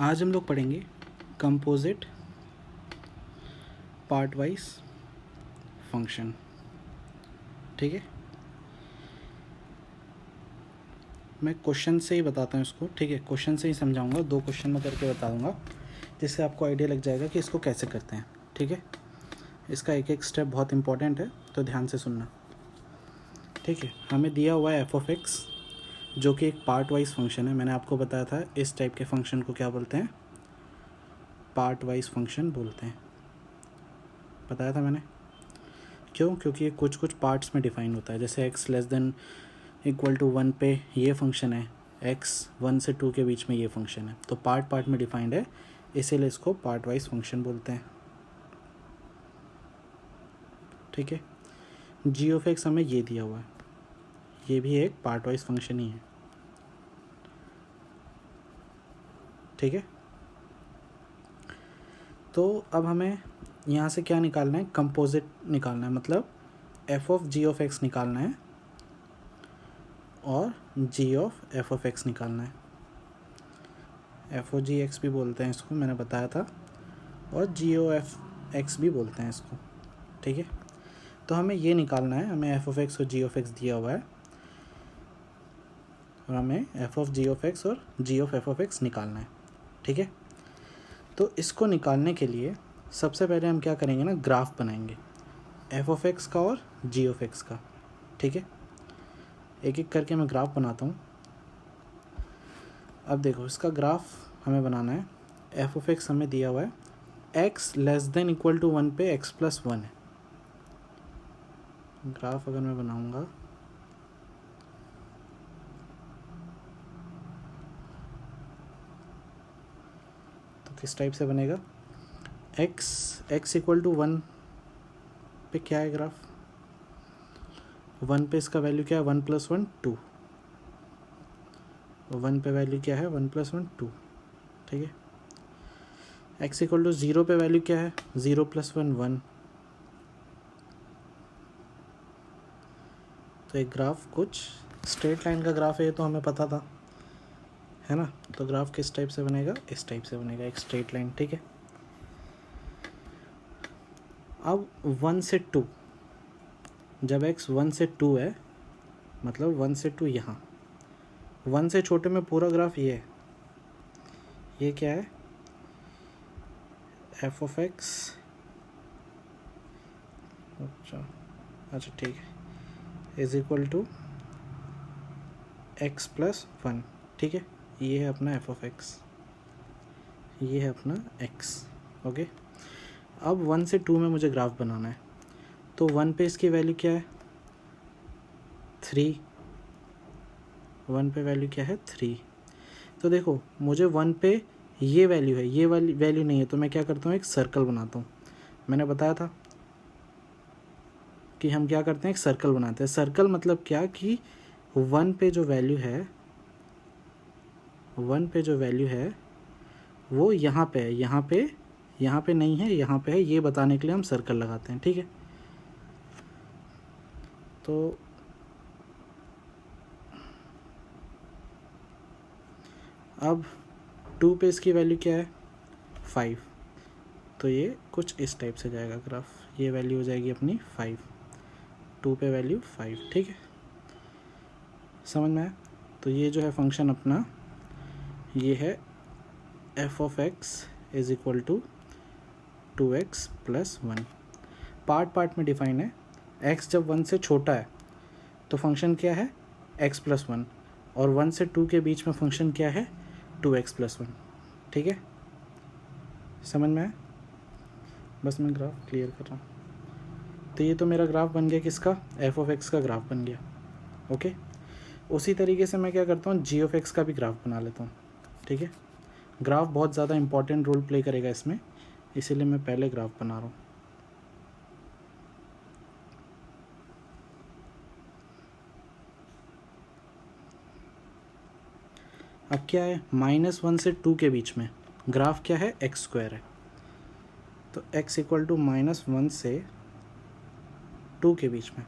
आज हम लोग पढ़ेंगे कंपोजिट पार्ट वाइज फंक्शन। ठीक है, मैं क्वेश्चन से ही बताता हूँ इसको। ठीक है, क्वेश्चन से ही समझाऊंगा, 2 क्वेश्चन में करके बता दूंगा, जिससे आपको आइडिया लग जाएगा कि इसको कैसे करते हैं। ठीक है, इसका एक एक स्टेप बहुत इंपॉर्टेंट है, तो ध्यान से सुनना। ठीक है, हमें दिया हुआ है एफ ऑफ एक्स, जो कि एक पार्ट वाइज फंक्शन है। मैंने आपको बताया था इस टाइप के फंक्शन को क्या बोलते हैं, पार्ट वाइज फंक्शन बोलते हैं। बताया था मैंने। क्यों? क्योंकि ये कुछ कुछ पार्ट्स में डिफाइन होता है। जैसे x less than equal to 1 पे ये फंक्शन है, एक्स 1 से 2 के बीच में ये फंक्शन है, तो पार्ट पार्ट में डिफाइंड है, इसीलिए इसको पार्ट वाइज फंक्शन बोलते हैं। ठीक है, जी ऑफ एक्स हमें ये दिया हुआ है, ये भी एक पार्ट वाइज फंक्शन ही है। ठीक है, तो अब हमें यहाँ से क्या निकालना है, कंपोजिट निकालना है, मतलब f of g of x निकालना है और g of f of x निकालना है। एफ ओ जी एक्स भी बोलते हैं इसको, मैंने बताया था, और जी ओ एफ एक्स भी बोलते हैं इसको। ठीक है, तो हमें ये निकालना है, हमें एफ ऑफ एक्स और जी ऑफ एक्स दिया हुआ है, और हमें f of g of x और g of f of x निकालना है। ठीक है, तो इसको निकालने के लिए सबसे पहले हम क्या करेंगे ना, ग्राफ बनाएंगे एफ ऑफ एक्स का और जी ऑफ एक्स का। ठीक है, एक एक करके मैं ग्राफ बनाता हूँ। अब देखो, इसका ग्राफ हमें बनाना है। एफ ऑफ एक्स हमें दिया हुआ है, x less than equal to 1 पे एक्स प्लस 1 है। ग्राफ अगर मैं बनाऊंगा तो किस टाइप से बनेगा, एक्स इक्वल टू 1 पे क्या है ग्राफ, 1 पे इसका वैल्यू क्या है, 1 प्लस 1 2, 1 पे वैल्यू क्या है, 1 प्लस 1 2। ठीक है, एक्स इक्वल टू 0 पे वैल्यू क्या है, 0 प्लस 1 1। तो एक ग्राफ कुछ स्ट्रेट लाइन का ग्राफ है, तो हमें पता था, है ना। तो ग्राफ किस टाइप से बनेगा, इस टाइप से बनेगा, एक स्ट्रेट लाइन। ठीक है, अब 1 से 2, जब x 1 से 2 है, मतलब 1 से 2 यहाँ, 1 से छोटे में पूरा ग्राफ ये है, ये क्या है, एफ ऑफ एक्स। अच्छा ठीक है, is equal to x plus 1। ठीक है, ये है अपना एफ ऑफ एक्स, ये है अपना एक्स। ओके, अब 1 से 2 में मुझे ग्राफ बनाना है, तो 1 पे इसकी वैल्यू क्या है, 3। 1 पे वैल्यू क्या है, 3। तो देखो, मुझे 1 पे ये वैल्यू है, ये वाली वैल्यू नहीं है, तो मैं क्या करता हूँ, एक सर्कल बनाता हूँ। मैंने बताया था कि हम क्या करते हैं, एक सर्कल बनाते हैं। सर्कल मतलब क्या, कि 1 पे जो वैल्यू है, 1 पे जो वैल्यू है वो यहाँ पे है, यहाँ पे नहीं है, यहाँ पे है, ये बताने के लिए हम सर्कल लगाते हैं। ठीक है, तो अब 2 पे इसकी वैल्यू क्या है, 5। तो ये कुछ इस टाइप से जाएगा ग्राफ, ये वैल्यू हो जाएगी अपनी 5, 2 पे वैल्यू 5। ठीक है, समझ में आया। तो ये जो है फंक्शन अपना, ये है f of x is equal to 2x plus 1। Part part में डिफाइन है। x जब 1 से छोटा है तो फंक्शन क्या है, x प्लस 1, और 1 से 2 के बीच में फंक्शन क्या है, 2x प्लस 1। ठीक है, समझ में आया। बस मैं ग्राफ क्लियर कर रहा हूँ। तो ये तो मेरा ग्राफ बन गया, किसका, एफ ऑफ एक्स का ग्राफ बन गया। ओके, उसी तरीके से मैं क्या करता हूँ, जी ऑफ एक्स का भी ग्राफ बना लेता हूँ। ठीक है, ग्राफ बहुत ज़्यादा इंपॉर्टेंट रोल प्ले करेगा इसमें, इसीलिए मैं पहले ग्राफ बना रहा हूँ। अब क्या है, -1 से 2 के बीच में ग्राफ क्या है, एक्स स्क्वायर है। तो x इक्वल टू -1 से 2 के बीच में,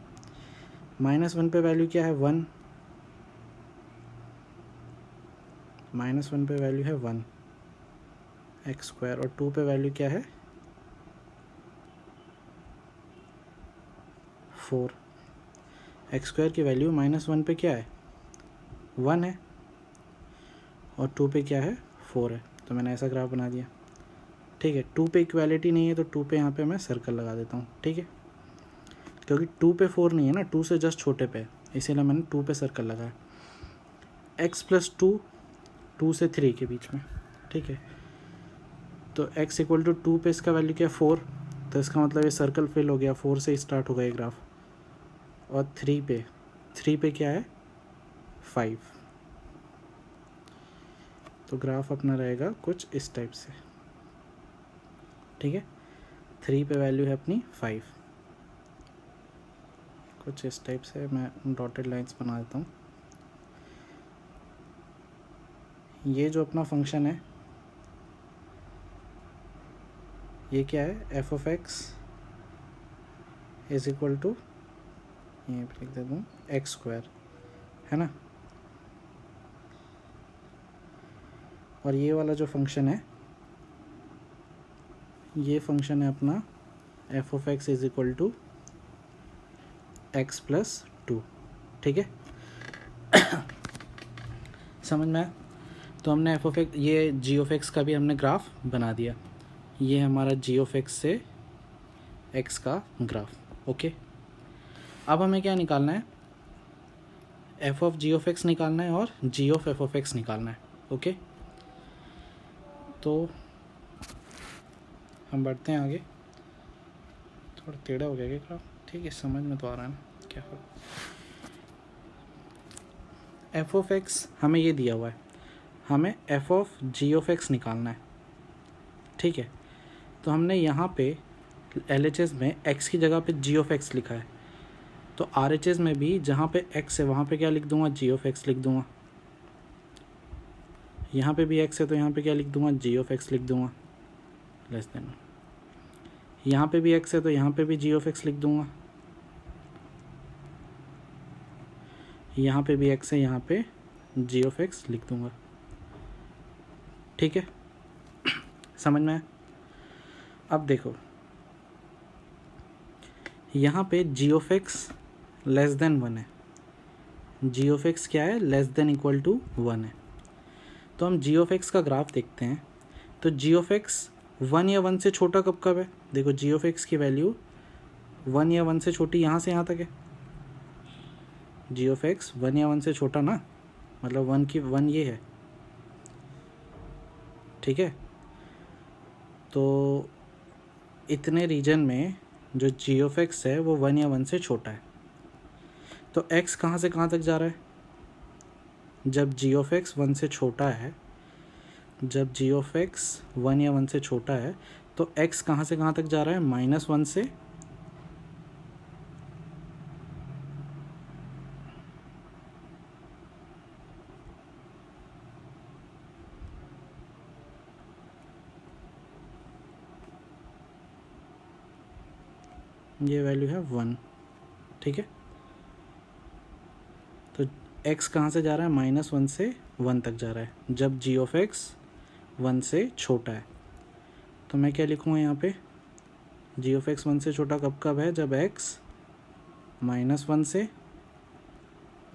-1 पे वैल्यू क्या है, 1, -1 पे वैल्यू है 1, एक्स स्क्वायर, और 2 पे वैल्यू क्या है 4। एक्स स्क्वायर की वैल्यू -1 पे क्या है 1 है, और 2 पे क्या है 4 है। तो मैंने ऐसा ग्राफ बना दिया। ठीक है, 2 पे इक्वालिटी नहीं है तो 2 पे यहाँ पे मैं सर्कल लगा देता हूँ। ठीक है, क्योंकि 2 पे 4 नहीं है ना, 2 से जस्ट छोटे पे, इसीलिए मैंने 2 पे सर्कल लगाया। x+2 2 से 3 के बीच में। ठीक है, तो x = 2 पे इसका वैल्यू क्या है 4, तो इसका मतलब ये सर्कल फिल हो गया, 4 से स्टार्ट होगा ये ग्राफ। और 3 पे क्या है 5। तो ग्राफ अपना रहेगा कुछ इस टाइप से। ठीक है, 3 पे वैल्यू है अपनी 5, कुछ इस टाइप से। मैं डॉटेड लाइंस बना देता हूँ। ये जो अपना फंक्शन है ये क्या है f(x) = ये लिख देता हूँ x², है ना। और ये वाला जो फंक्शन है ये फंक्शन है अपना f(x) = x+2। ठीक है, समझ में आया। तो हमने f(x), ये g(x) का भी हमने ग्राफ बना दिया। ये हमारा g(x) से x का ग्राफ। ओके, अब हमें क्या निकालना है f(g(x) निकालना है और g(f(x) निकालना है। ओके, तो हम बढ़ते हैं आगे। थोड़ा टेढ़ा हो गया क्या ग्राफ? ठीक है, समझ में तो आ रहा है ना क्या हो। f(x) हमें ये दिया हुआ है, हमें f(g(x) निकालना है। ठीक है, तो हमने यहाँ पे LHS में x की जगह पे g(x) लिखा है, तो RHS में भी जहाँ पे x है वहाँ पे क्या लिख दूँगा g(x) लिख दूँगा। यहाँ पे भी x है तो यहाँ पे क्या लिख दूँगा g(x) लिख दूँगा लेस देन। यहाँ पे भी x है तो यहाँ पे भी g(x) लिख दूँगा। यहाँ पे भी x है, यहाँ पे g(x) लिख दूँगा। ठीक है, समझ में आया। अब देखो यहाँ पे g(x) < 1 है, g(x) क्या है < 1 है। तो हम g(x) का ग्राफ देखते हैं, तो g(x) 1 या 1 से छोटा कब कब है। देखो g(x) की वैल्यू 1 या 1 से छोटी यहाँ से यहाँ तक है। g(x) 1 या 1 से छोटा ना, मतलब 1 ये है। ठीक है, तो इतने रीजन में जो g(x) है वो 1 या 1 से छोटा है। तो x कहाँ से कहाँ तक जा रहा है, जब g(x) 1 से छोटा है, जब g(x) 1 या 1 से छोटा है तो x कहाँ से कहाँ तक जा रहा है -1 से ये वैल्यू है 1। ठीक है, तो x कहाँ से जा रहा है -1 से 1 तक जा रहा है जब g(x) 1 से छोटा है। तो मैं क्या लिखूँगा यहाँ पे g(x) 1 से छोटा कब कब है, जब x -1 से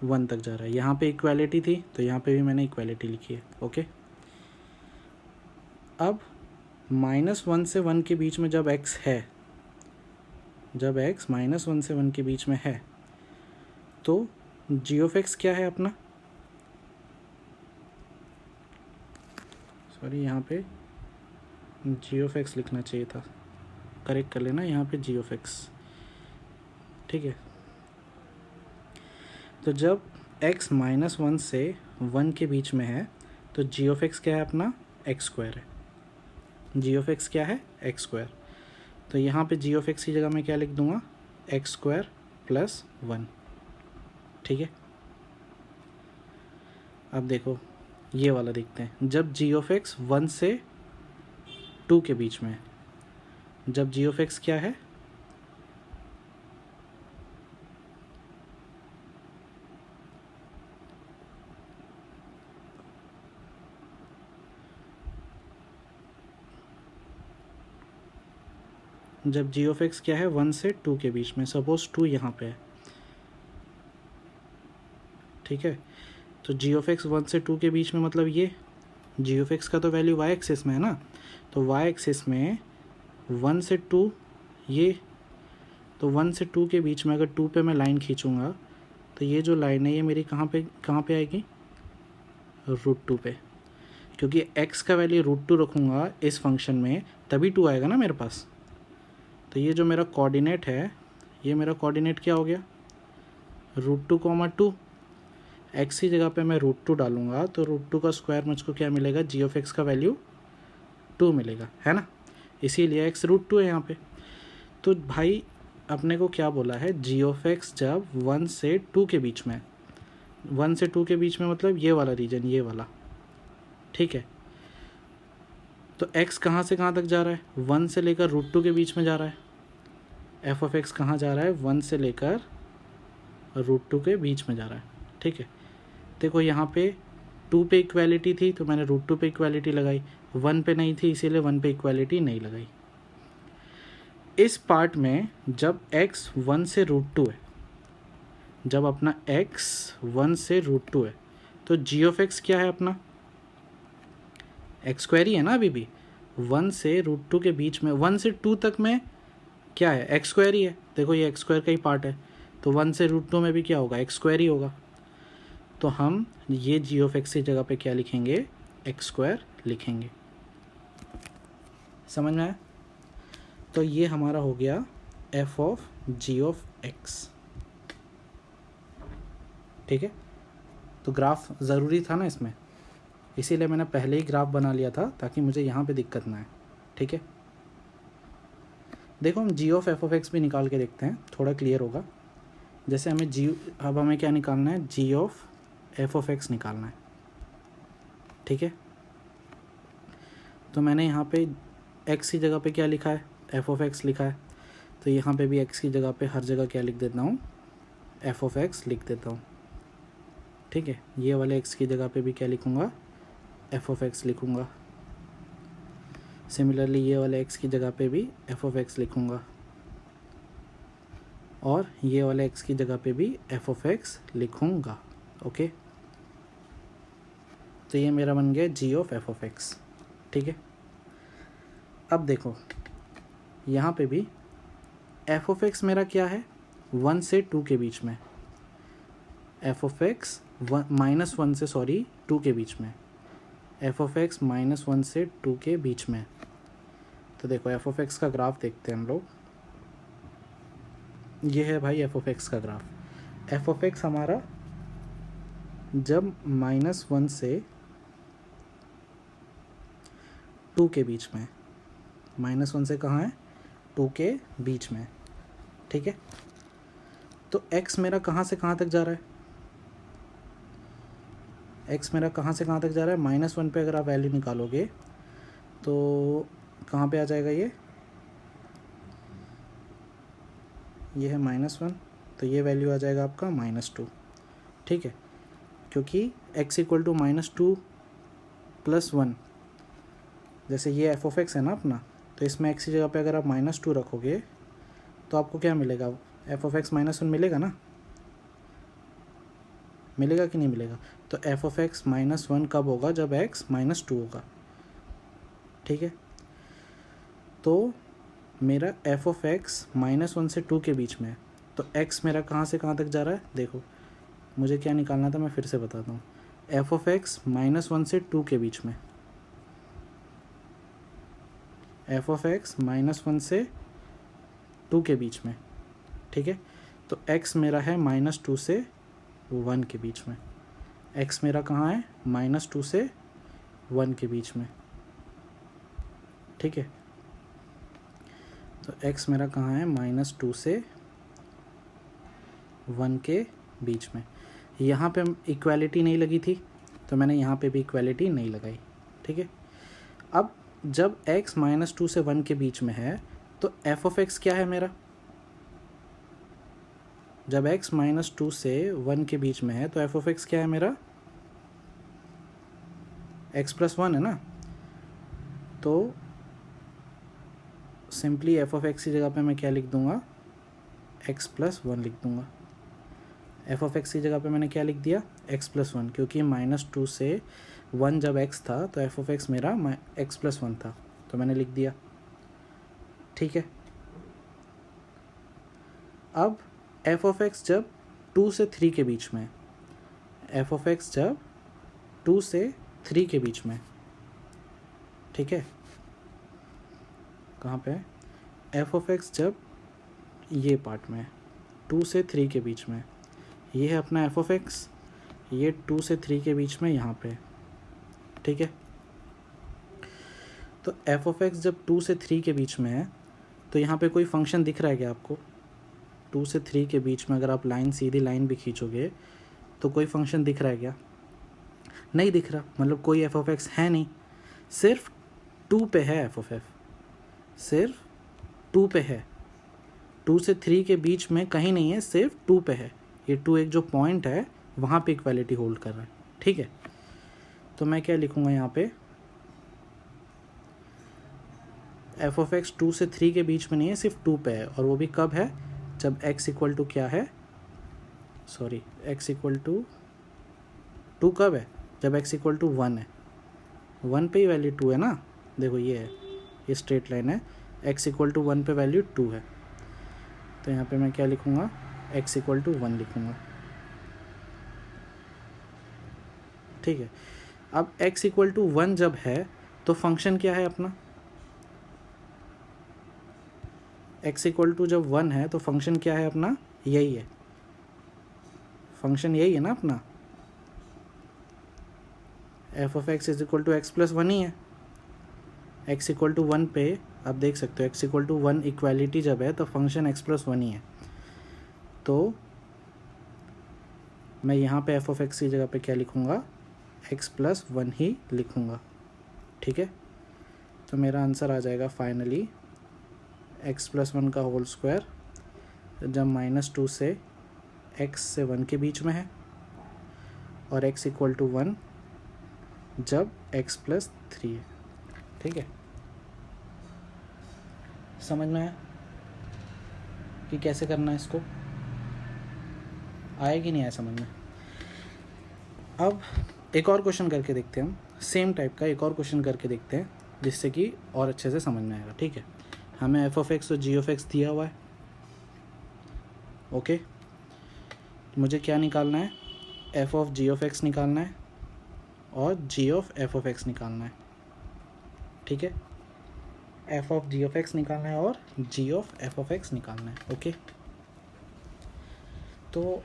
1 तक जा रहा है। यहाँ पे इक्वालिटी थी तो यहाँ पे भी मैंने इक्वालिटी लिखी है। ओके, अब -1 से 1 के बीच में जब x है, जब x -1 से 1 के बीच में है तो g(x) क्या है अपना, सॉरी यहाँ पे g(x) लिखना चाहिए था, करेक्ट कर लेना यहाँ पे g(x). ठीक है, तो जब x -1 से 1 के बीच में है तो g(x) क्या है अपना x² है। g(x) क्या है x²। तो यहाँ पे g(x) की जगह मैं क्या लिख दूँगा x² + 1। ठीक है, अब देखो ये वाला देखते हैं, जब g(x) 1 से 2 के बीच में है, जब g(x) क्या है जब जी ऑफ एक्स क्या है 1 से 2 के बीच में, सपोज 2 यहाँ पे है, ठीक है। तो जी ऑफ एक्स 1 से 2 के बीच में मतलब ये जी ऑफ एक्स का तो वैल्यू वाई एक्सिस में है ना, तो वाई एक्सिस में 1 से 2 ये, तो 1 से 2 के बीच में अगर 2 पे मैं लाइन खींचूँगा तो ये जो लाइन है ये मेरी कहाँ पे आएगी, √2 पे, क्योंकि x का वैल्यू √2 रखूँगा इस फंक्शन में तभी 2 आएगा ना मेरे पास। तो ये जो मेरा कोऑर्डिनेट है, ये मेरा कोऑर्डिनेट क्या हो गया, √2, 2, x की जगह पे मैं √2 डालूँगा तो √2 का स्क्वायर मुझको क्या मिलेगा, जी ऑफ एक्स का वैल्यू 2 मिलेगा, है ना, इसीलिए x √2 है यहाँ पे। तो भाई अपने को क्या बोला है, जी ऑफ एक्स जब 1 से 2 के बीच में, 1 से 2 के बीच में मतलब ये वाला रीजन, ये वाला, ठीक है। तो x कहाँ से कहाँ तक जा रहा है, 1 से लेकर √2 के बीच में जा रहा है। एफ ऑफ एक्स कहाँ जा रहा है, 1 से लेकर √2 के बीच में जा रहा है, ठीक है। देखो यहाँ पे 2 पे इक्वालिटी थी तो मैंने √2 पे इक्वालिटी लगाई, 1 पे नहीं थी इसीलिए 1 पे इक्वालिटी नहीं लगाई। इस पार्ट में जब x 1 से √2 है, जब अपना x 1 से √2 है तो जी ऑफ एक्स क्या है अपना, एक्स स्क्वायर ही है ना अभी भी। 1 से √2 के बीच में 1 से 2 तक में क्या है, एक्स स्क्वायर ही है। देखो ये एक्स स्क्वायर का ही पार्ट है, तो 1 से √2 में भी क्या होगा, एक्स स्क्वायर ही होगा। तो हम ये जी ऑफ एक्स की जगह पे क्या लिखेंगे, एक्स स्क्वायर लिखेंगे। समझ में आया। तो ये हमारा हो गया f of g of x, ठीक है। तो ग्राफ ज़रूरी था ना इसमें, इसीलिए मैंने पहले ही ग्राफ बना लिया था ताकि मुझे यहाँ पे दिक्कत ना आए, ठीक है। देखो हम जी ऑफ एफ ऑफ एक्स भी निकाल के देखते हैं, थोड़ा क्लियर होगा। जैसे अब हमें क्या निकालना है, g of f of x निकालना है, ठीक है। तो मैंने यहाँ पे एक्स की जगह पे क्या लिखा है, एफ ऑफ एक्स लिखा है, तो यहाँ पे भी एक्स की जगह पे हर जगह क्या लिख देता हूँ, एफ ऑफ एक्स लिख देता हूँ, ठीक है। ये वाले एक्स की जगह पे भी क्या लिखूँगा, एफ ऑफ एक्स लिखूँगा। सिमिलरली ये वाले एक्स की जगह पे भी एफ ऑफ एक्स लिखूँगा, और ये वाले एक्स की जगह पे भी एफ ऑफ एक्स लिखूँगा, ओके। तो ये मेरा बन गया जी ऑफ एफ ऑफ एक्स, ठीक है। अब देखो यहाँ पे भी एफ ऑफ एक्स मेरा क्या है, 1 से 2 के बीच में, एफ ऑफ एक्स -1 से 2 के बीच में, एफ ऑफ एक्स -1 से 2 के बीच में। तो देखो एफ ऑफ एक्स का ग्राफ देखते हैं हम लोग, ये है भाई एफ ऑफ एक्स का ग्राफ। एफ ऑफ एक्स हमारा जब -1 से 2 के बीच में, -1 से कहाँ है, 2 के बीच में, ठीक है। तो x मेरा कहाँ से कहाँ तक जा रहा है, x मेरा कहाँ से कहाँ तक जा रहा है, -1 पे अगर आप वैल्यू निकालोगे तो कहाँ पे आ जाएगा, ये है -1, तो ये वैल्यू आ जाएगा आपका -2, ठीक है। क्योंकि x = -2 + 1, जैसे ये एफ ऑफ एक्स है ना अपना, तो इसमें x की जगह पे अगर आप -2 रखोगे तो आपको क्या मिलेगा, एफ ऑफ एक्स -1 मिलेगा ना, मिलेगा कि नहीं मिलेगा। तो एफ ऑफ एक्स -1 कब होगा, जब x -2 होगा, ठीक है। तो मेरा एफ ऑफ एक्स -1 से 2 के बीच में है, तो x मेरा कहाँ से कहाँ तक जा रहा है, देखो मुझे क्या निकालना था, मैं फिर से बताता हूँ। एफ ऑफ एक्स -1 से 2 के बीच में, एफ ऑफ एक्स -1 से 2 के बीच में, ठीक है। तो x मेरा है -2 से 1 के बीच में, x मेरा कहाँ है, -2 से 1 के बीच में, ठीक है। तो x मेरा कहाँ है, -2 से 1 के बीच में। यहाँ पे इक्वालिटी नहीं लगी थी तो मैंने यहाँ पे भी इक्वालिटी नहीं लगाई, ठीक है। अब जब x -2 से 1 के बीच में है तो एफ ऑफ एक्स क्या है मेरा, जब x -2 से 1 के बीच में है तो एफ ऑफ एक्स क्या है मेरा, x + 1 है ना। तो सिंपली एफ ऑफ एक्स की जगह पे मैं क्या लिख दूंगा, एक्स प्लस वन लिख दूंगा। एफ ऑफ एक्स की जगह पे मैंने क्या लिख दिया, एक्स प्लस वन, क्योंकि -2 से 1 जब x था तो एफ ऑफ एक्स मेरा एक्स प्लस वन था, तो मैंने लिख दिया। ठीक है, अब एफ ऑफ एक्स जब 2 से 3 के बीच में, एफ ऑफ एक्स जब 2 से 3 के बीच में, ठीक है, कहाँ पे है, एफ ऑफ एक्स जब ये पार्ट में 2 से 3 के बीच में, ये है अपना एफ ऑफ एक्स, ये 2 से 3 के बीच में यहाँ पे, ठीक है। तो एफ ऑफ एक्स जब 2 से 3 के बीच में है तो यहाँ पे कोई फंक्शन दिख रहा है क्या आपको, 2 से 3 के बीच में अगर आप लाइन, सीधी लाइन भी खींचोगे तो कोई फंक्शन दिख रहा है क्या, नहीं दिख रहा, मतलब कोई एफ ऑफ एक्स है नहीं, सिर्फ 2 पे है एफ ऑफ एफ, सिर्फ 2 पे है, 2 से 3 के बीच में कहीं नहीं है, सिर्फ 2 पे है। ये 2 एक जो पॉइंट है वहाँ पे इक्वालिटी होल्ड कर रहा है, ठीक है। तो मैं क्या लिखूँगा यहाँ पे, एफ ऑफ एक्स 2 से 3 के बीच में नहीं है, सिर्फ 2 पे है, और वो भी कब है, जब x इक्वल टू क्या है, सॉरी x इक्वल टू 2 कब है, जब x इक्वल टू 1 है, 1 पे ही वैल्यू 2 है ना, देखो ये है, ये स्ट्रेट लाइन है, x इक्वल टू 1 पे वैल्यू 2 है, तो यहाँ पे मैं क्या लिखूँगा, x इक्वल टू 1 लिखूँगा, ठीक है। अब x इक्वल टू 1 जब है तो फंक्शन क्या है अपना, x इक्वल टू जब 1 है तो फंक्शन क्या है अपना, यही है, फंक्शन यही है ना अपना, f of x is equal to x plus one ही है। x इक्वल टू 1 पे आप देख सकते हो x इक्वल टू 1 इक्वालिटी जब है तो फंक्शन x प्लस वन ही है, तो मैं यहाँ पे एफ ऑफ एक्स की जगह पे क्या लिखूँगा, x प्लस वन ही लिखूँगा, ठीक है। तो मेरा आंसर आ जाएगा फाइनली x प्लस वन का होल स्क्वायर जब -2 से x से 1 के बीच में है, और x इक्वल टू 1 जब x प्लस 3 है, ठीक है। समझ में आया कि कैसे करना है इसको, आया कि नहीं आया समझ में। अब एक और क्वेश्चन करके देखते हैं हम, सेम टाइप का एक और क्वेश्चन करके देखते हैं जिससे कि और अच्छे से समझ में आएगा, ठीक है। हमें एफ ऑफ एक्स और जी ऑफ एक्स दिया हुआ है, ओके। मुझे क्या निकालना है, f of g of x निकालना है और g of f of x निकालना है, ठीक है। F of g of x निकालना है और g of f of x निकालना है, ओके। तो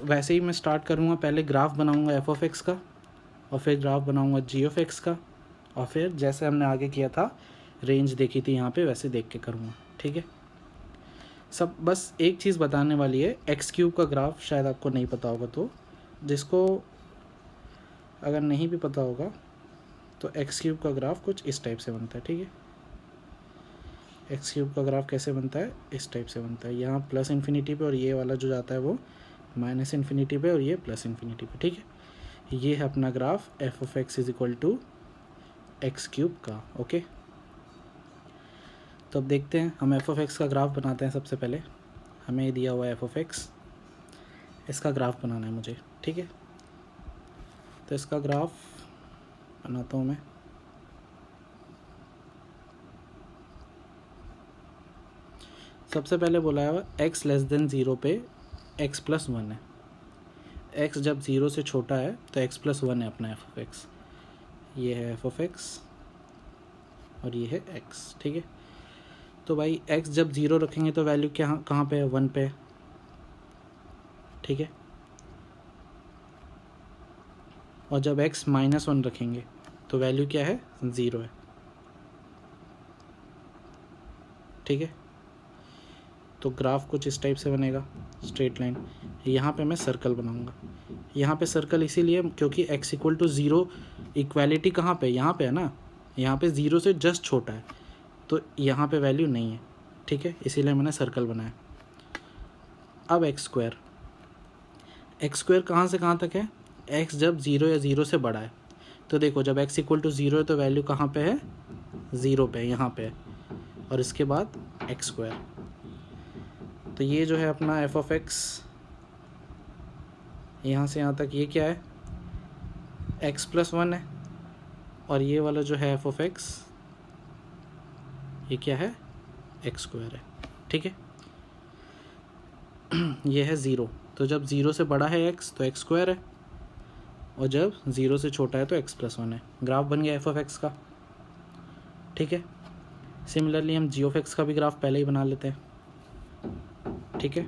वैसे ही मैं स्टार्ट करूँगा, पहले ग्राफ बनाऊँगा एफ ऑफ एक्स का, और फिर ग्राफ बनाऊँगा जी ऑफ एक्स का, और फिर जैसे हमने आगे किया था, रेंज देखी थी यहाँ पे, वैसे देख के करूँगा, ठीक है। सब बस एक चीज़ बताने वाली है, एक्स क्यूब का ग्राफ शायद आपको नहीं पता होगा, तो जिसको अगर नहीं भी पता होगा तो एक्स क्यूब का ग्राफ कुछ इस टाइप से बनता है, ठीक है। एक्स क्यूब का ग्राफ कैसे बनता है, इस टाइप से बनता है, यहाँ प्लस इन्फिनिटी पे और ये वाला जो जाता है वो माइनस इन्फिनिटी पे और ये प्लस इन्फिनिटी पे, ठीक है। ये है अपना graph f of x is equal to x cube का, ओके। तो अब देखते हैं, हम एफ ऑफ एक्स का ग्राफ बनाते हैं। सबसे पहले हमें दिया हुआ है एफ ऑफ एक्स, इसका ग्राफ बनाना है मुझे, ठीक है। तो इसका ग्राफ बनाता हूँ मैं। सबसे पहले बोला है x लेस देन 0 पे x प्लस वन है, x जब 0 से छोटा है तो x प्लस वन है अपना एफ ऑफ एक्स, ये है एफ ऑफ एक्स और ये है x, ठीक है। तो भाई x जब 0 रखेंगे तो वैल्यू क्या कहाँ पे है, 1 पे, ठीक है। और जब x -1 रखेंगे तो वैल्यू क्या है, 0 है, ठीक है। तो ग्राफ कुछ इस टाइप से बनेगा, स्ट्रेट लाइन। यहाँ पे मैं सर्कल बनाऊंगा, यहाँ पे सर्कल इसीलिए क्योंकि x इक्वल टू 0 इक्वालिटी कहाँ पे, यहाँ पे है ना, यहाँ पे 0 से जस्ट छोटा है, तो यहाँ पे वैल्यू नहीं है, ठीक है, इसीलिए मैंने सर्कल बनाया। अब एक्स स्क्वायर कहाँ से कहाँ तक है, x जब 0 या 0 से बड़ा है, तो देखो जब x इक्वल टू 0 है तो वैल्यू कहाँ पे है, 0 पे, यहाँ पे है, और इसके बाद एक्स स्क्वायर। तो ये जो है अपना एफ ऑफ एक्स, यहाँ से यहाँ तक ये क्या है, एक्स प्लस वन है, और ये वाला जो है एफ ऑफ एक्स ये क्या है, एक्स स्क्वायर है। ठीक है, ये है ज़ीरो, तो जब ज़ीरो से बड़ा है एक्स तो एक्स स्क्वायर है, और जब ज़ीरो से छोटा है तो एक्स प्लस वन है। ग्राफ बन गया एफ ऑफ एक्स का। ठीक है, सिमिलरली हम जी ऑफ एक्स का भी ग्राफ पहले ही बना लेते हैं। ठीक है,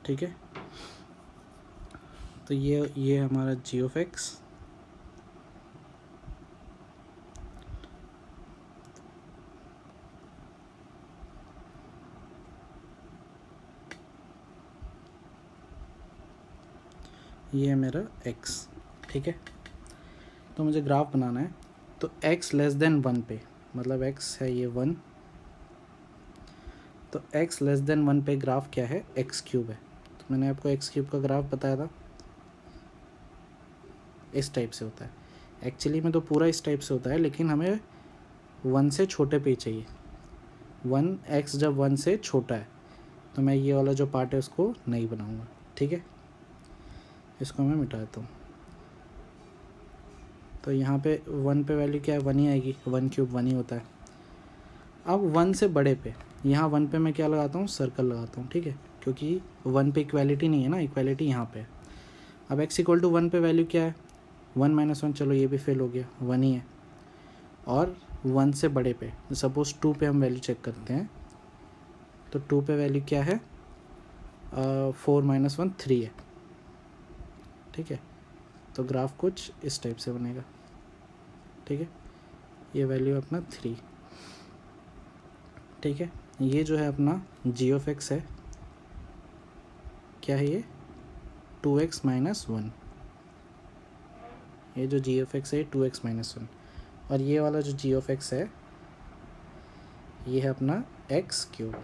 ठीक है, तो ये हमारा जी ऑफ एक्स, ये है मेरा x। ठीक है, तो मुझे ग्राफ बनाना है, तो x लेस देन वन पे, मतलब x है ये वन, तो x लेस देन वन पे ग्राफ क्या है, एक्स क्यूब है। तो मैंने आपको एक्स क्यूब का ग्राफ बताया था, इस टाइप से होता है। एक्चुअली में तो पूरा इस टाइप से होता है, लेकिन हमें वन से छोटे पे चाहिए। वन एक्स जब वन से छोटा है तो मैं ये वाला जो पार्ट है उसको नहीं बनाऊंगा। ठीक है, इसको मैं मिटा देता हूँ। तो यहाँ पे वन पे वैल्यू क्या है, वन ही आएगी, वन क्यूब वन ही होता है। अब वन से बड़े पे, यहाँ वन पे मैं क्या लगाता हूँ, सर्कल लगाता हूँ। ठीक है, क्योंकि वन पे इक्वालिटी नहीं है ना, इक्वालिटी यहाँ पे है। अब x इक्वल टू वन पे वैल्यू क्या है, वन माइनस वन, चलो ये भी फेल हो गया, वन ही है। और वन से बड़े पे, सपोज टू पे हम वैल्यू चेक करते हैं, तो टू पे वैल्यू क्या है, फोर माइनस वन थ्री है। ठीक है, तो ग्राफ कुछ इस टाइप से बनेगा। ठीक है, ये वैल्यू अपना थ्री। ठीक है, ये जो है अपना जी ऑफ एक्स है, क्या है ये, टू एक्स माइनस वन। ये जो जी ऑफ एक्स है टू एक्स माइनस वन, और ये वाला जो जी ऑफ एक्स है ये है अपना एक्स क्यूब।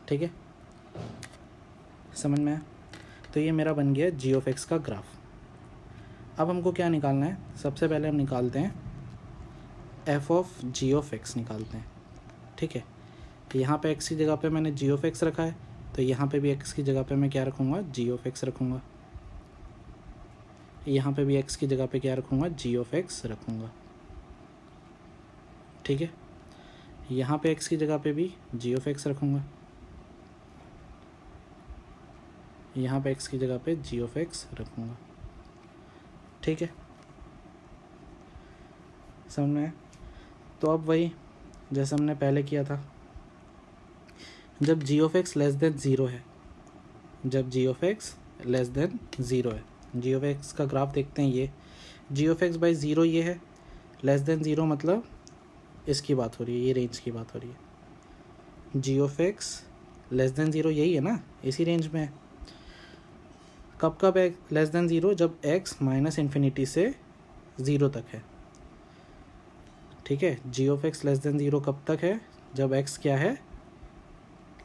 ठीक है, समझ में आया? तो ये मेरा बन गया जी ऑफ एक्स का ग्राफ। अब हमको क्या निकालना है, सबसे पहले हम निकालते हैं f of g of x निकालते हैं। ठीक है, यहाँ पे एक्स की जगह पे मैंने जी ऑफ एक्स रखा है, तो यहाँ पे भी एक्स की जगह पे मैं क्या रखूँगा, जी ऑफ एक्स रखूँगा। यहाँ पे भी एक्स की जगह पे क्या रखूँगा, जी ऑफ एक्स रखूँगा। ठीक है, यहाँ पे एक्स की जगह पे भी जी ऑफ एक्स रखूँगा, यहाँ पे एक्स की जगह पे जी ऑफ एक्स रखूँगा। ठीक है, समझ में? तो अब वही जैसे हमने पहले किया था, जब g of x less than zero है, जब g of x less than zero है, जी ऑफ एक्स का ग्राफ देखते हैं। ये g of x by zero ये है, लेस देन ज़ीरो मतलब इसकी बात हो रही है, ये रेंज की बात हो रही है। G of x less than zero यही है ना, इसी रेंज में है। कब कब है लेस देन ज़ीरो, जब एक्स माइनस इन्फिनिटी से ज़ीरो तक है। ठीक है, g of x less than zero कब तक है, जब एक्स क्या है,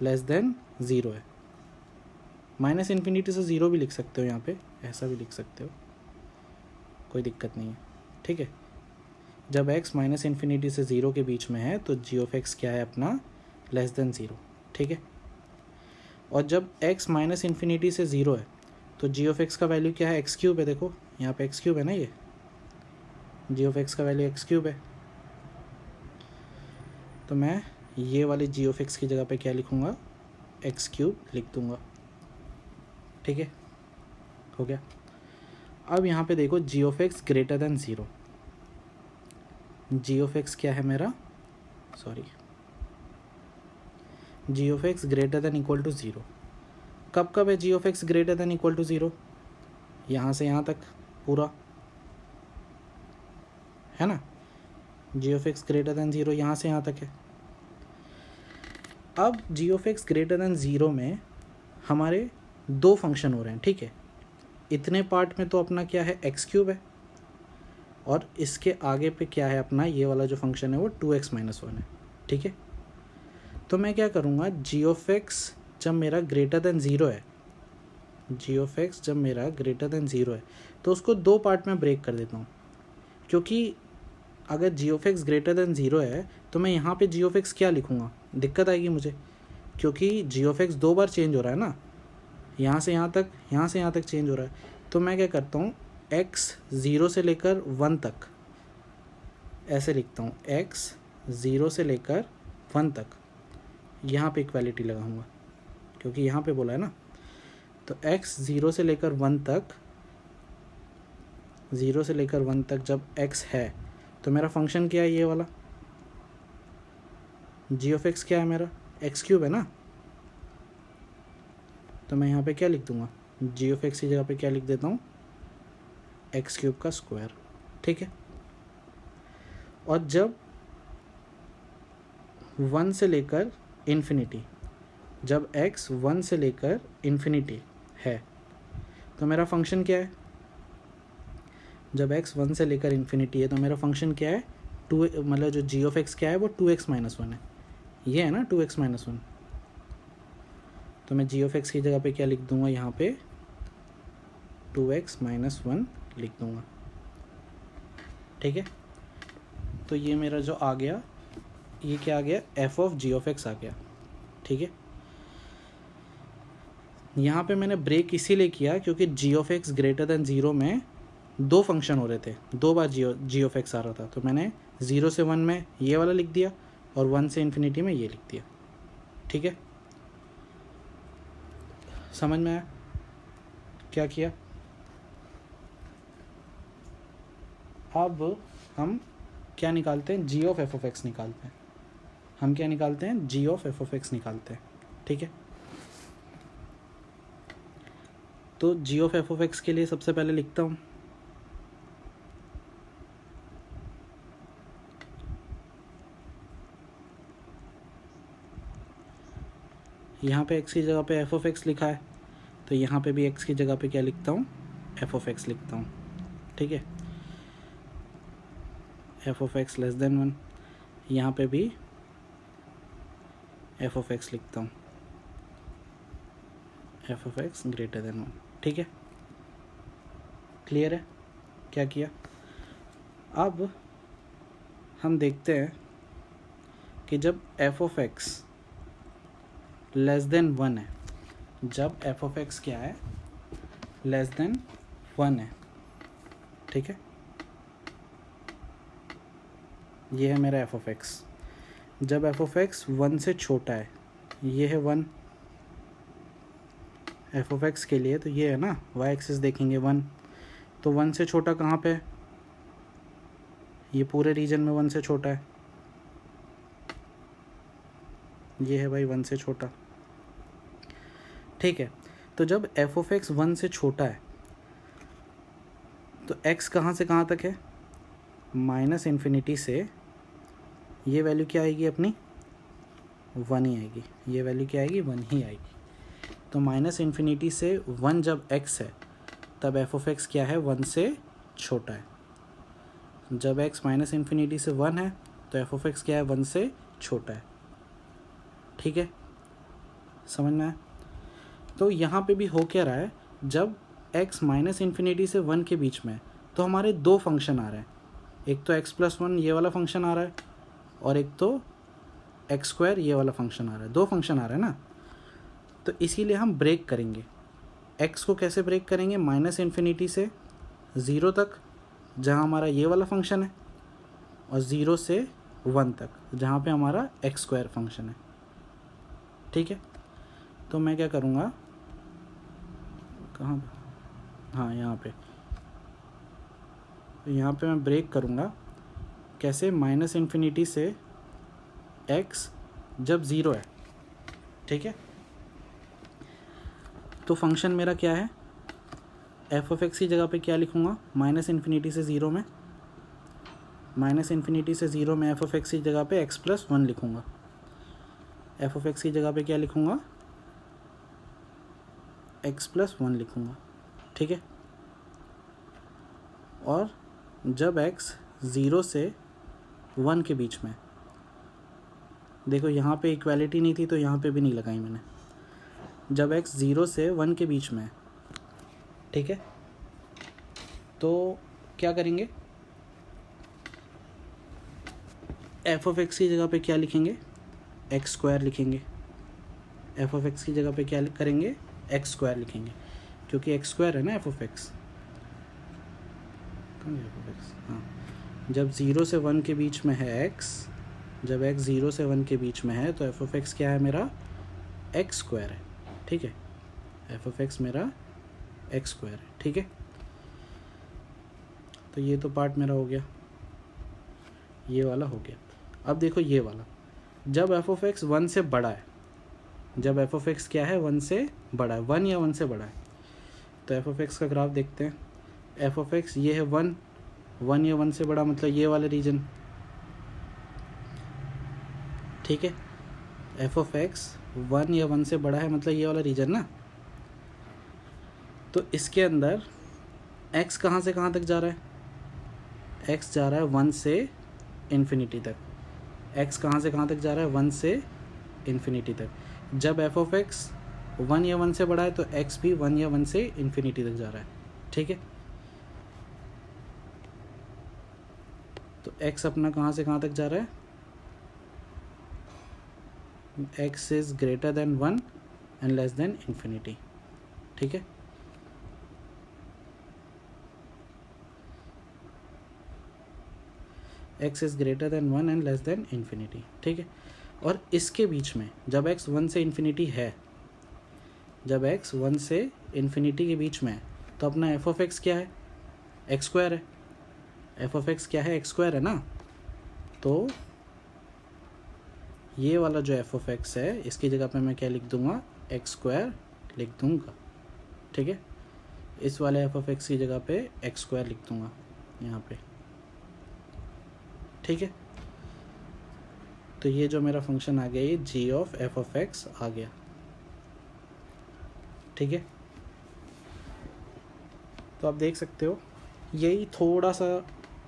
लेस देन ज़ीरो है। माइनस इन्फिनिटी से ज़ीरो भी लिख सकते हो, यहाँ पे ऐसा भी लिख सकते हो, कोई दिक्कत नहीं है। ठीक है, जब x माइनस इन्फिनिटी से ज़ीरो के बीच में है तो जी ऑफ एक्स क्या है अपना, लेस देन ज़ीरो। ठीक है, और जब x माइनस इन्फिनिटी से ज़ीरो है तो जी ऑफ एक्स का वैल्यू क्या है, एक्स क्यूब है। देखो यहाँ पे एक्स क्यूब है ना, ये जी ऑफ एक्स का वैल्यू एक्स क्यूब है। तो मैं ये वाली जी ऑफ एक्स की जगह पे क्या लिखूँगा, एक्स क्यूब लिख दूँगा। ठीक है, हो गया। अब यहाँ पे देखो g of x greater than zero, g of x क्या है मेरा, sorry, g of x greater than equal to zero. कब कब है g of x greater than equal to zero, यहाँ से यहाँ तक पूरा। है ना, g of x greater than zero यहाँ से यहाँ तक है। अब g of x greater than zero में हमारे दो फंक्शन हो रहे हैं, ठीक है। इतने पार्ट में तो अपना क्या है, एक्स क्यूब है, और इसके आगे पे क्या है अपना, ये वाला जो फंक्शन है वो 2x माइनस वन है, ठीक है। तो मैं क्या करूँगा, जी ऑफ एक्स जब मेरा ग्रेटर दैन ज़ीरो है, जी ऑफ एक्स जब मेरा ग्रेटर दैन ज़ीरो है तो उसको दो पार्ट में ब्रेक कर देता हूँ, क्योंकि अगर g of x greater than zero है तो मैं यहाँ पे जी ऑफ एक्स क्या लिखूँगा, दिक्कत आएगी मुझे, क्योंकि जी ऑफ एक्स दो बार चेंज हो रहा है ना, यहाँ से यहाँ तक, यहाँ से यहाँ तक चेंज हो रहा है। तो मैं क्या करता हूँ, एक्स ज़ीरो से लेकर वन तक ऐसे लिखता हूँ, एक्स ज़ीरो से लेकर वन तक, यहाँ पे इक्वालिटी लगाऊंगा क्योंकि यहाँ पे बोला है ना। तो x ज़ीरो से लेकर वन तक, ज़ीरो से लेकर वन तक जब x है तो मेरा फंक्शन क्या है, ये वाला g ऑफ x क्या है मेरा, एक्स क्यूब है ना। तो मैं यहाँ पे क्या लिख दूँगा, g ऑफ x की जगह पे क्या लिख देता हूँ, एक्स क्यूब का स्क्वायर, ठीक है। और जब वन से लेकर इन्फिनिटी, जब x वन से लेकर इन्फिनिटी है तो मेरा फंक्शन क्या है, जब x वन से लेकर इन्फिनिटी है तो मेरा फंक्शन क्या है, टू, मतलब जो g ऑफ x क्या है वो 2x माइनस वन है, ये है ना 2x माइनस वन। तो मैं g ऑफ x की जगह पे क्या लिख दूंगा, यहाँ पे 2x माइनस वन लिख दूंगा, ठीक है। तो ये मेरा जो आ गया, ये क्या आ गया, f of g of x आ गया, ठीक है। यहाँ पे मैंने ब्रेक इसीलिए किया क्योंकि g of x greater than zero में दो फंक्शन हो रहे थे, दो बार जी ऑफ एक्स आ रहा था, तो मैंने ज़ीरो से वन में ये वाला लिख दिया और वन से इन्फिनिटी में ये लिख दिया, ठीक है। समझ में आया क्या किया। अब हम क्या निकालते हैं, जी ऑफ एफ ऑफ एक्स निकालते हैं, हम क्या निकालते हैं, जी ऑफ एफ ऑफ एक्स निकालते हैं, ठीक है। तो जी ऑफ एफ ऑफ एक्स के लिए सबसे पहले लिखता हूँ, यहाँ पे x की जगह पे एफ ऑफ एक्स लिखा है तो यहाँ पे भी x की जगह पे क्या लिखता हूँ, एफ ऑफ एक्स लिखता हूँ, ठीक है। F of x less then one, यहाँ पे भी एफ ऑफ एक्स लिखता हूँ, F of x greater then one, ठीक है। क्लियर है क्या किया। अब हम देखते हैं कि जब F of x less then one है, जब एफ ऑफ एक्स क्या है, लेस देन वन है, ठीक है। ये है मेरा एफ ऑफ एक्स। जब एफ ऑफ एक्स वन से छोटा है, ये है वन एफ ऑफ एक्स के लिए, तो ये है ना, वाई एक्सिस देखेंगे वन, तो वन से छोटा कहाँ पे है, ये पूरे रीजन में वन से छोटा है, ये है भाई वन से छोटा, ठीक है। तो जब एफ ऑफ एक्स वन से छोटा है तो एक्स कहाँ से कहाँ तक है, माइनस इन्फिनिटी से, ये वैल्यू क्या आएगी अपनी, वन ही आएगी, ये वैल्यू क्या आएगी, वन ही आएगी। तो माइनस इन्फिनिटी से वन जब एक्स है तब एफ ऑफ एक्स क्या है, वन से छोटा है। जब एक्स माइनस इन्फिनिटी से वन है तो एफ ऑफ एक्स क्या है, वन से छोटा है, ठीक है। समझ में आया। तो यहाँ पे भी हो क्या रहा है, जब x माइनस इन्फिनिटी से वन के बीच में तो हमारे दो फंक्शन आ रहे हैं, एक तो x प्लस वन ये वाला फंक्शन आ रहा है और एक तो एक्स स्क्वायर ये वाला फंक्शन आ रहा है, दो फंक्शन आ रहा है ना। तो इसीलिए हम ब्रेक करेंगे, x को कैसे ब्रेक करेंगे, माइनस इन्फिनिटी से ज़ीरो तक जहाँ हमारा ये वाला फंक्शन है, और ज़ीरो से वन तक जहाँ पे हमारा एक्स स्क्वायर फंक्शन है, ठीक है। तो मैं क्या करूँगा, कहाँ, हाँ यहाँ पे, यहाँ पे मैं ब्रेक करूँगा कैसे, माइनस इन्फिनिटी से x जब ज़ीरो है, ठीक है। तो फंक्शन मेरा क्या है, एफ ऑफ एक्स की जगह पे क्या लिखूँगा, माइनस इन्फिनिटी से ज़ीरो में माइनस इन्फिनिटी से ज़ीरो में एफ ऑफ एक्स की जगह पे एक्स प्लस वन लिखूँगा। एफ ऑफ एक्स की जगह पे क्या लिखूँगा, एक्स प्लस वन लिखूँगा, ठीक है। और जब एक्स ज़ीरो से वन के बीच में, देखो यहाँ पे इक्वालिटी नहीं थी तो यहाँ पे भी नहीं लगाई मैंने, जब एक्स ज़ीरो से वन के बीच में है, ठीक है, तो क्या करेंगे, एफ ऑफ एक्स की जगह पे क्या लिखेंगे, एक्स स्क्वायर लिखेंगे। एफ ऑफ एक्स की जगह पे क्या करेंगे, एक्स स्क्वायर लिखेंगे, क्योंकि एक्स स्क्वायर है ना एफ ऑफ एक्स। हाँ, जब ज़ीरो से वन के बीच में है एक्स, जब एक्स ज़ीरो से वन के बीच में है तो एफ ऑफ एक्स क्या है मेरा, एक्स स्क्वायर है, ठीक है। एफ ऑफ एक्स मेरा एक्स स्क्वायर है, ठीक है। तो ये तो पार्ट मेरा हो गया, ये वाला हो गया। अब देखो ये वाला, जब एफ ऑफ एक्स वन से बड़ा है, जब एफ ऑफ एक्स क्या है, वन से बड़ा है, वन या वन से बड़ा है, तो एफ ऑफ एक्स का ग्राफ देखते हैं। एफ ऑफ एक्स ये है वन, वन या वन से बड़ा मतलब ये वाला रीजन, ठीक है। एफ ऑफ एक्स वन या वन से बड़ा है मतलब ये वाला रीजन ना। तो इसके अंदर एक्स कहाँ से कहाँ तक जा रहा है, एक्स जा रहा है वन से इन्फिनिटी तक। एक्स कहाँ से कहाँ तक जा रहा है, वन से इन्फिनिटी तक। जब एफ ऑफ एक्स वन या वन से बड़ा है तो एक्स भी वन या वन से इन्फिनिटी तक जा रहा है, ठीक है। तो एक्स अपना कहाँ से कहाँ तक जा रहा है, x is greater than one and less than infinity, ठीक है। X is greater than one and less than infinity, ठीक है। और इसके बीच में जब एक्स वन से इन्फिनिटी है, जब एक्स वन से इन्फिनिटी के बीच में है तो अपना एफ ऑफ एक्स क्या है, एक्स स्क्वायर है। एफ ऑफ एक्स क्या है, एक्स स्क्वायर है ना। तो ये वाला जो एफ ऑफ एक्स है इसकी जगह पे मैं क्या लिख दूंगा, एक्स स्क्वायर लिख दूंगा, ठीक है। इस वाले एफ ऑफ एक्स की जगह पे एक्स स्क्वायर लिख दूंगा यहाँ पे, ठीक है। तो ये जो मेरा फंक्शन आ गया ये g of f of x आ गया, ठीक है। तो आप देख सकते हो यही थोड़ा सा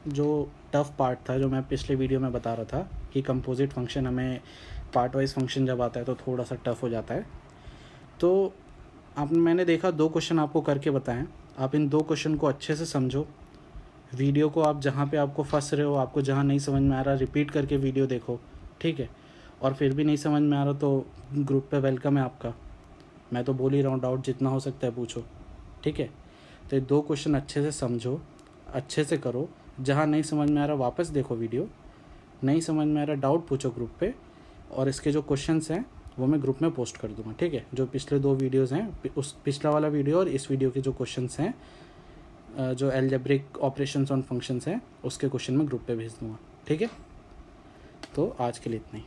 जो टफ पार्ट था जो मैं पिछले वीडियो में बता रहा था कि कंपोजिट फंक्शन हमें पार्ट वाइज फंक्शन जब आता है तो थोड़ा सा टफ हो जाता है। तो मैंने देखा दो क्वेश्चन आपको करके बताएं, आप इन दो क्वेश्चन को अच्छे से समझो। वीडियो को आप जहाँ पे आपको फंस रहे हो, आपको जहाँ नहीं समझ में आ रहा, रिपीट करके वीडियो देखो, ठीक है। और फिर भी नहीं समझ में आ रहा तो ग्रुप पे वेलकम है आपका, मैं तो बोल ही रहा हूँ, डाउट जितना हो सकता है पूछो, ठीक है। तो ये दो क्वेश्चन अच्छे से समझो, अच्छे से करो, जहाँ नहीं समझ में आ रहा वापस देखो वीडियो, नहीं समझ में आ रहा डाउट पूछो ग्रुप पे, और इसके जो क्वेश्चंस हैं वो मैं ग्रुप में पोस्ट कर दूँगा, ठीक है। जो पिछले दो वीडियोज़ हैं, उस पिछला वाला वीडियो और इस वीडियो के जो क्वेश्चंस हैं, जो एल्जेब्रिक ऑपरेशंस ऑन फंक्शंस हैं, उसके क्वेश्चन मैं ग्रुप पे भेज दूँगा, ठीक है। तो आज के लिए इतना ही।